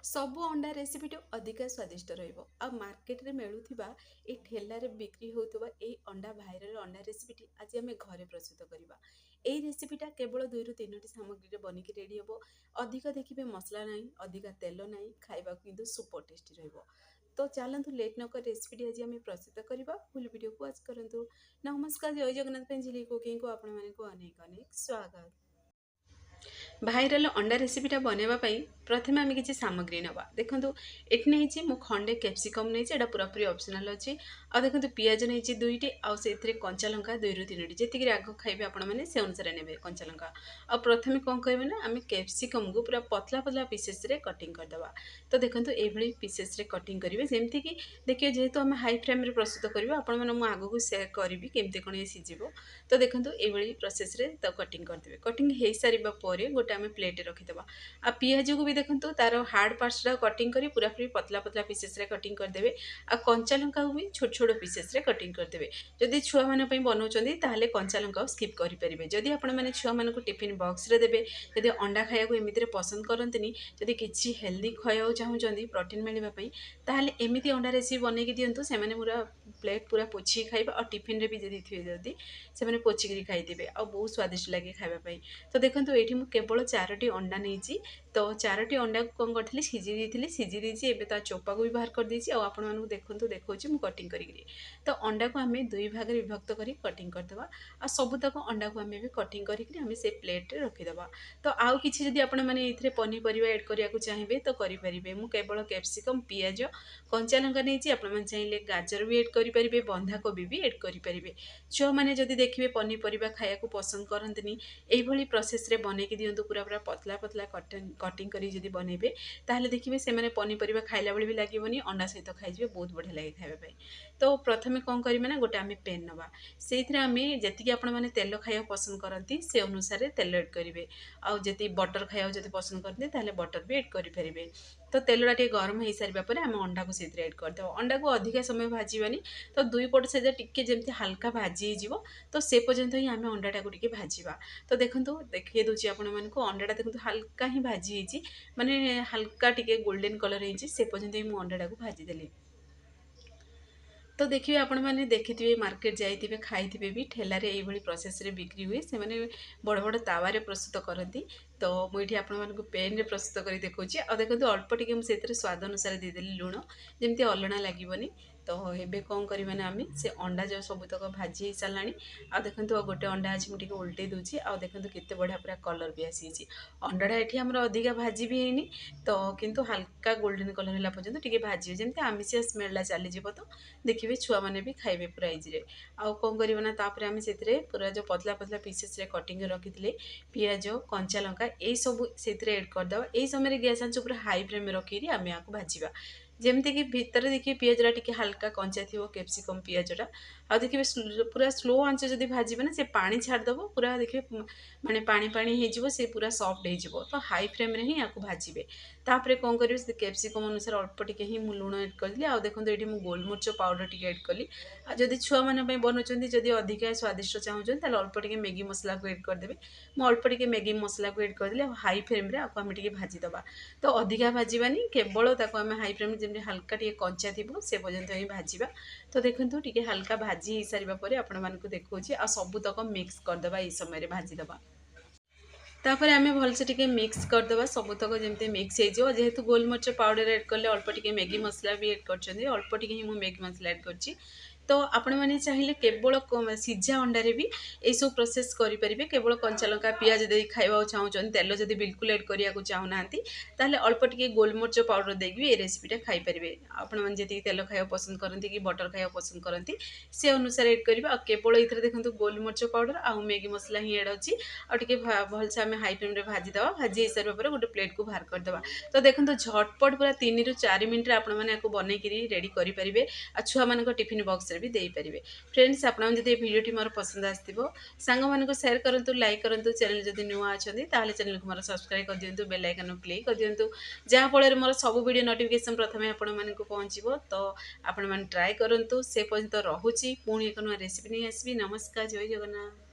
ସବୁ ଅଣ୍ଡା ରେସିପିଠୁ ଅଧିକା ସ୍ୱାଦିଷ୍ଟ ରହିବ। ଆଉ ମାର୍କେଟରେ ମିଳୁଥିବା ଏଇ ଠେଲାରେ ବିକ୍ରି ହେଉଥିବା ଏଇ ଅଣ୍ଡା ଭାଇରାଲ ଅଣ୍ଡା ରେସିପିଟି ଆଜି ଆମେ ଘରେ ପ୍ରସ୍ତୁତ କରିବା। ଏଇ ରେସିପିଟା କେବଳ 2ରୁ 3ଟି ସାମଗ୍ରୀରେ ବନିକି ରେଡ଼ି ହେବ। ଅଧିକ ଦେଖିବେ ମସଲା ନାହିଁ, ଅଧିକା ତେଲ ନାହିଁ, ଖାଇବାକୁ କିନ୍ତୁ ସୁପର ଟେଷ୍ଟି ରହିବ। ତ ଚାଲନ୍ତୁ ଲେଟ୍ ନକରି ରେସିପିଟି ଆଜି ଆମେ ପ୍ରସ୍ତୁତ କରିବା। ଫୁଲ୍ ଭିଡ଼ିଓକୁ ୱାଚ୍ କରନ୍ତୁ। ନମସ୍କାର, ଜୟ ଜଗନ୍ନାଥ ପାଇଁ ଝିଲି କୁକିଂକୁ ଆପଣମାନଙ୍କୁ ଅନେକ ଅନେକ ସ୍ୱାଗତ। ଭାଇରାଲ ଅଣ୍ଡା ରେସିପିଟା ବନେଇବା ପାଇଁ ପ୍ରଥମେ ଆମେ କିଛି ସାମଗ୍ରୀ ନେବା। ଦେଖନ୍ତୁ ଏଠି ନେଇଛି ମୁଁ ଖଣ୍ଡେ କ୍ୟାପ୍ସିକମ୍ ନେଇଛି, ଏଇଟା ପୁରାପୁରି ଅପସନାଲ୍ ଅଛି। ଆଉ ଦେଖନ୍ତୁ ପିଆଜ ନେଇଛି 2ଟି, ଆଉ ସେଥିରେ କଞ୍ଚା ଲଙ୍କା 2ରୁ 3ଟି, ଯେତିକି ରାଗ ଖାଇବେ ଆପଣମାନେ ସେ ଅନୁସାରେ ନେବେ କଞ୍ଚା ଲଙ୍କା। ଆଉ ପ୍ରଥମେ କ'ଣ କରିବେ ନା, ଆମେ କ୍ୟାପ୍ସିକମ୍କୁ ପୁରା ପତଲା ପତଲା ପିସେସ୍ରେ କଟିଂ କରିଦେବା। ତ ଦେଖନ୍ତୁ ଏଇଭଳି ପିସେସ୍ରେ କଟିଂ କରିବେ, ଯେମିତିକି ଦେଖିବେ ଯେହେତୁ ଆମେ ହାଇ ଫ୍ଲେମ୍ରେ ପ୍ରସ୍ତୁତ କରିବା, ଆପଣମାନେ ମୁଁ ଆଗକୁ ସେୟାର କରିବି କେମିତି କ'ଣ ଇଏ ସିଝିବ। ତ ଦେଖନ୍ତୁ ଏଇଭଳି ପ୍ରୋସେସ୍ରେ ତ କଟିଂ କରିଦେବେ। କଟିଂ ହେଇସାରିବା ପରେ ଗୋଟେ ଆମେ ପ୍ଲେଟ୍ରେ ରଖିଦେବା। ଆଉ ପିଆଜକୁ ବି ଦେଖନ୍ତୁ ତାର ହାର୍ଡ଼ ପାର୍ଟସଟା କଟିଂ କରି ପୁରାପୁରି ପତଲା ପତଲା ପିସେସ୍ରେ କଟିଂ କରିଦେବେ। ଆଉ କଞ୍ଚା ଲଙ୍କାକୁ ବି ଛୋଟ ଛୋଟ ପିସେସ୍ରେ କଟିଂ କରିଦେବେ। ଯଦି ଛୁଆମାନଙ୍କ ପାଇଁ ବନାଉଛନ୍ତି ତାହେଲେ କଞ୍ଚା ଲଙ୍କାକୁ ସ୍କିପ୍ କରିପାରିବେ। ଯଦି ଆପଣମାନେ ଛୁଆମାନଙ୍କୁ ଟିଫିନ୍ ବକ୍ସରେ ଦେବେ, ଯଦି ଅଣ୍ଡା ଖାଇବାକୁ ଏମିତିରେ ପସନ୍ଦ କରନ୍ତିନି, ଯଦି କିଛି ହେଲ୍ଦି ଖାଇବାକୁ ଚାହୁଁଛନ୍ତି ପ୍ରୋଟିନ୍ ମିଳିବା ପାଇଁ, ତାହେଲେ ଏମିତି ଅଣ୍ଡା ରେସିପି ବନେଇକି ଦିଅନ୍ତୁ। ସେମାନେ ପୁରା ପ୍ଲେଟ୍ ପୁରା ପୋଛିକି ଖାଇବେ। ଆଉ ଟିଫିନ୍ରେ ବି ଯଦି ଥିବେ ଯଦି ସେମାନେ ପୋଛିକିରି ଖାଇଦେବେ, ଆଉ ବହୁତ ସ୍ୱାଦିଷ୍ଟ ଲାଗେ ଖାଇବା ପାଇଁ। ତ ଦେଖନ୍ତୁ ଏଇଠି ମୁଁ କେବଳ 4ଟି ଅଣ୍ଡା ନେଇଛି। ତ 4ଟି ଅଣ୍ଡାକୁ କ'ଣ କରିଥିଲି, ସିଝେଇ ଦେଇଥିଲି, ସିଝି ଦେଇଛି। ଏବେ ତା ଚୋପାକୁ ବି ବାହାର କରିଦେଇଛି। ଆଉ ଆପଣମାନଙ୍କୁ ଦେଖଉଛି ମୁଁ କଟିଂ କରିକିରି। ତ ଅଣ୍ଡାକୁ ଆମେ 2 ଭାଗରେ ବିଭକ୍ତ କରି କଟିଂ କରିଦେବା। ଆଉ ସବୁତକ ଅଣ୍ଡାକୁ ଆମେ ବି କଟିଂ କରିକିରି ଆମେ ସେ ପ୍ଲେଟ୍ରେ ରଖିଦେବା। ତ ଆଉ କିଛି ଯଦି ଆପଣମାନେ ଏଇଥିରେ ପନିପରିବା ଏଡ଼୍ କରିବାକୁ ଚାହିଁବେ ତ କରିପାରିବେ। ମୁଁ କେବଳ କ୍ୟାପ୍ସିକମ୍, ପିଆଜ, କଞ୍ଚା ଲଙ୍କା ନେଇଛି। ଆପଣମାନେ ଚାହିଁଲେ ଗାଜର ବି ଏଡ଼୍ କରିପାରିବେ, ବନ୍ଧାକୋବି ବି ଏଡ଼୍ କରିପାରିବେ। ଛୁଆମାନେ ଯଦି ଦେଖିବେ ପନିପରିବା ଖାଇବାକୁ ପସନ୍ଦ କରନ୍ତିନି, ଏଇଭଳି ପ୍ରୋସେସ୍ରେ ବନେଇକି ଦିଅନ୍ତୁ। ପୁରା ପତଲା ପତଲା କଟିଂ କରି ଯଦି ବନେଇବେ, ତାହେଲେ ଦେଖିବେ ସେମାନେ ପନିପରିବା ଖାଇଲା ବେଳେ ବି ଲାଗିବନି, ଅଣ୍ଡା ସହିତ ଖାଇଯିବେ, ବହୁତ ବଢ଼ିଆ ଲାଗେ ଖାଇବା ପାଇଁ। ତ ପ୍ରଥମେ କ'ଣ କରିବେ ନା, ଗୋଟେ ଆମେ ପେନ୍ ନେବା। ସେଇଥିରେ ଆମେ ଯେତିକି ଆପଣମାନେ ତେଲ ଖାଇବାକୁ ପସନ୍ଦ କରନ୍ତି ସେ ଅନୁସାରେ ତେଲ ଏଡ଼୍ କରିବେ। ଆଉ ଯଦି ବଟର୍ ଖାଇବାକୁ ଯଦି ପସନ୍ଦ କରନ୍ତି ତାହେଲେ ବଟର୍ ବି ଏଡ଼୍ କରିପାରିବେ। ତ ତେଲଟା ଟିକେ ଗରମ ହେଇସାରିବା ପରେ ଆମେ ଅଣ୍ଡାକୁ ସେଇଥିରେ ଏଡ଼୍ କରିଦେବା। ଅଣ୍ଡାକୁ ଅଧିକା ସମୟ ଭାଜିବାନି। ତ 2 ପଟ ସାଇଡ଼୍ ଟିକେ ଯେମିତି ହାଲକା ଭାଜି ହେଇଯିବ, ତ ସେ ପର୍ଯ୍ୟନ୍ତ ହିଁ ଆମେ ଅଣ୍ଡାଟାକୁ ଟିକେ ଭାଜିବା। ତ ଦେଖନ୍ତୁ ଦେଖେଇ ଦେଉଛି ଆପଣମାନଙ୍କୁ, ଅଣ୍ଡାଟା ଦେଖନ୍ତୁ ହାଲକା ହିଁ ଭାଜି ହେଇଛି, ମାନେ ହାଲକା ଟିକେ ଗୋଲ୍ଡେନ୍ କଲର୍ ହେଇଛି, ସେ ପର୍ଯ୍ୟନ୍ତ ହିଁ ମୁଁ ଅଣ୍ଡାଟାକୁ ଭାଜିଦେଲି। ତ ଦେଖିବେ ଆପଣମାନେ ଦେଖିଥିବେ, ମାର୍କେଟ ଯାଇଥିବେ, ଖାଇଥିବେ ବି, ଠେଲାରେ ଏଇଭଳି ପ୍ରୋସେସ୍ରେ ବିକ୍ରି ହୁଏ। ସେମାନେ ବଡ଼ ବଡ଼ ତାୱାରେ ପ୍ରସ୍ତୁତ କରନ୍ତି। ତ ମୁଁ ଏଇଠି ଆପଣମାନଙ୍କୁ ପେନ୍ରେ ପ୍ରସ୍ତୁତ କରି ଦେଖାଉଛି। ଆଉ ଦେଖନ୍ତୁ ଅଳ୍ପ ଟିକେ ମୁଁ ସେଥିରେ ସ୍ୱାଦ ଅନୁସାରେ ଦେଇଦେଲି ଲୁଣ, ଯେମିତି ଅଲଣା ଲାଗିବନି। ତ ଏବେ କ'ଣ କରିବା ନା, ଆମେ ସେ ଅଣ୍ଡା ଯେଉଁ ସବୁତକ ଭାଜି ହେଇସାରିଲାଣି। ଆଉ ଦେଖନ୍ତୁ ଆଉ ଗୋଟେ ଅଣ୍ଡା ଅଛି, ମୁଁ ଟିକେ ଓଲଟେଇ ଦେଉଛି। ଆଉ ଦେଖନ୍ତୁ କେତେ ବଢ଼ିଆ ପୁରା କଲର୍ ବି ଆସିଯାଇଛି। ଅଣ୍ଡାଟା ଏଠି ଆମର ଅଧିକା ଭାଜି ବି ହେଇନି, ତ କିନ୍ତୁ ହାଲକା ଗୋଲ୍ଡେନ୍ କଲର୍ ହେଲା ପର୍ଯ୍ୟନ୍ତ ଟିକେ ଭାଜିବେ, ଯେମିତି ଆମିଷିଆ ସ୍ମେଲ୍ଟା ଚାଲିଯିବ। ତ ଦେଖିବେ ଛୁଆମାନେ ବି ଖାଇବେ ପୁରା ଇଜିରେ। ଆଉ କ'ଣ କରିବ ନା, ତାପରେ ଆମେ ସେଥିରେ ପୁରା ଯେଉଁ ପତଲା ପତଲା ପିସେସ୍ରେ କଟିଂ କରି ରଖିଥିଲେ ପିଆଜ, କଞ୍ଚା ଲଙ୍କା, ଏଇସବୁ ସେଥିରେ ଏଡ଼୍ କରିଦେବା। ଏହି ସମୟରେ ଗ୍ୟାସ୍ ଆଞ୍ଚ ପୁରା ହାଇ ଫ୍ଲେମ୍ରେ ରଖିକିରି ଆମେ ୟାକୁ ଭାଜିବା। ଯେମିତିକି ଭିତରେ ଦେଖିବେ ପିଆଜଟା ଟିକେ ହାଲକା କଞ୍ଚା ଥିବ, କ୍ୟାପ୍ସିକମ୍ ପିଆଜଟା। ଆଉ ଦେଖିବେ ପୁରା ସ୍ଲୋ ଆଞ୍ଚ ଯଦି ଭାଜିବେ ନା, ସେ ପାଣି ଛାଡ଼ିଦେବ, ପୁରା ଦେଖିବେ ମାନେ ପାଣି ପାଣି ହେଇଯିବ, ସେ ପୁରା ସଫ୍ଟ ହେଇଯିବ। ତ ହାଇ ଫ୍ଲେମ୍ରେ ହିଁ ୟାକୁ ଭାଜିବେ। ତାପରେ କ'ଣ କରିବେ, ସେ କ୍ୟାପ୍ସିକମ୍ ଅନୁସାରେ ଅଳ୍ପ ଟିକେ ହିଁ ମୁଁ ଲୁଣ ଏଡ଼୍ କରିଥିଲି। ଆଉ ଦେଖନ୍ତୁ ଏଇଠି ମୁଁ ଗୋଲମରିଚ ପାଉଡ଼ର ଟିକେ ଏଡ଼୍ କଲି। ଆଉ ଯଦି ଛୁଆମାନଙ୍କ ପାଇଁ ବନାଉଛନ୍ତି, ଯଦି ଅଧିକା ସ୍ୱାଦିଷ୍ଟ ଚାହୁଁଛନ୍ତି, ତାହେଲେ ଅଳ୍ପ ଟିକେ ମ୍ୟାଗି ମସଲାକୁ ଏଡ଼୍ କରିଦେବେ। ମୁଁ ଅଳ୍ପ ଟିକେ ମ୍ୟାଗି ମସଲାକୁ ଏଡ଼୍ କରିଦେଲି। ଆଉ ହାଇ ଫ୍ଲେମ୍ରେ ଆକୁ ଆମେ ଟିକେ ଭାଜିଦେବା। ତ ଅଧିକା ଭାଜିବାନି, କେବଳ ତାକୁ ଆମେ ହାଇ ଫ୍ଲେମ୍ରେ ଯେମିତି ହାଲକା ଟିକେ କଞ୍ଚା ଥିବ ସେ ପର୍ଯ୍ୟନ୍ତ ହିଁ ଭାଜିବା। ତ ଦେଖନ୍ତୁ ଟିକେ ହାଲକା ଭାଜି ହେଇସାରିବା ପରେ ଆପଣମାନଙ୍କୁ ଦେଖାଉଛି। ଆଉ ସବୁତକ ମିକ୍ସ କରିଦେବା, ଏଇ ସମୟରେ ଭାଜିଦେବା। ତାପରେ ଆମେ ଭଲସେ ଟିକେ ମିକ୍ସ କରିଦେବା, ସବୁତକ ଯେମିତି ମିକ୍ସ ହେଇଯିବ। ଯେହେତୁ ଗୋଲମରିଚ ପାଉଡ଼ର ଏଡ଼୍ କଲେ, ଅଳ୍ପ ଟିକେ ମ୍ୟାଗି ମସଲା ବି ଏଡ଼୍ କରିଛନ୍ତି, ଅଳ୍ପ ଟିକେ ହିଁ ମୁଁ ମ୍ୟାଗି ମସଲା ଏଡ଼୍ କରିଛି। ତ ଆପଣମାନେ ଚାହିଁଲେ କେବଳ ସିଝା ଅଣ୍ଡାରେ ବି ଏଇସବୁ ପ୍ରୋସେସ୍ କରିପାରିବେ। କେବଳ କଞ୍ଚା ଲଙ୍କା, ପିଆଜ ଦେଇ ଖାଇବାକୁ ଚାହୁଁଛନ୍ତି, ତେଲ ଯଦି ବିଲକୁଲ ଏଡ଼୍ କରିବାକୁ ଚାହୁଁନାହାନ୍ତି, ତାହେଲେ ଅଳ୍ପ ଟିକେ ଗୋଲମରିଚ ପାଉଡ଼ର ଦେଇକି ବି ଏ ରେସିପିଟା ଖାଇପାରିବେ। ଆପଣମାନେ ଯେତିକି ତେଲ ଖାଇବାକୁ ପସନ୍ଦ କରନ୍ତି କି ବଟର୍ ଖାଇବାକୁ ପସନ୍ଦ କରନ୍ତି, ସେ ଅନୁସାରେ ଏଡ଼୍ କରିବେ। ଆଉ କେବଳ ଏଇଥିରେ ଦେଖନ୍ତୁ ଗୋଲମରିଚ ପାଉଡ଼ର ଆଉ ମ୍ୟାଗି ମସଲା ହିଁ ଏଡ଼୍ ଅଛି। ଆଉ ଟିକେ ଭଲସେ ଆମେ ହାଇ ଫ୍ଲେମ୍ରେ ଭାଜିଦେବା। ଭାଜି ହେଇସାରିବା ପରେ ଗୋଟେ ପ୍ଲେଟ୍କୁ ବାହାର କରିଦେବା। ତ ଦେଖନ୍ତୁ ଝଟପଟ ପୁରା 3ରୁ 4 ମିନିଟ୍ରେ ଆପଣମାନେ ୟାକୁ ବନେଇକିରି ରେଡ଼ି କରିପାରିବେ। ଆଉ ଛୁଆମାନଙ୍କ ଟିଫିନ୍ ବକ୍ସରେ ବି ଦେଇପାରିବେ। ଫ୍ରେଣ୍ଡସ୍, ଆପଣମାନେ ଯଦି ଏ ଭିଡ଼ିଓଟି ମୋର ପସନ୍ଦ ଆସିଥିବ, ସାଙ୍ଗମାନଙ୍କୁ ସେୟାର କରନ୍ତୁ, ଲାଇକ୍ କରନ୍ତୁ। ଚ୍ୟାନେଲ୍ ଯଦି ନୂଆ ଅଛନ୍ତି ତାହେଲେ ଚ୍ୟାନେଲ୍କୁ ମୋର ସବସ୍କ୍ରାଇବ୍ କରିଦିଅନ୍ତୁ, ବେଲ୍ ଆଇକନ୍କୁ କ୍ଲିକ୍ କରିଦିଅନ୍ତୁ, ଯାହାଫଳରେ ମୋର ସବୁ ଭିଡ଼ିଓ ନୋଟିଫିକେସନ୍ ପ୍ରଥମେ ଆପଣମାନଙ୍କୁ ପହଞ୍ଚିବ। ତ ଆପଣମାନେ ଟ୍ରାଏ କରନ୍ତୁ। ସେ ପର୍ଯ୍ୟନ୍ତ ରହୁଛି, ପୁଣି ଏକ ନୂଆ ରେସିପି ନେଇ ଆସିବି। ନମସ୍କାର, ଜୟ ଜଗନ୍ନାଥ।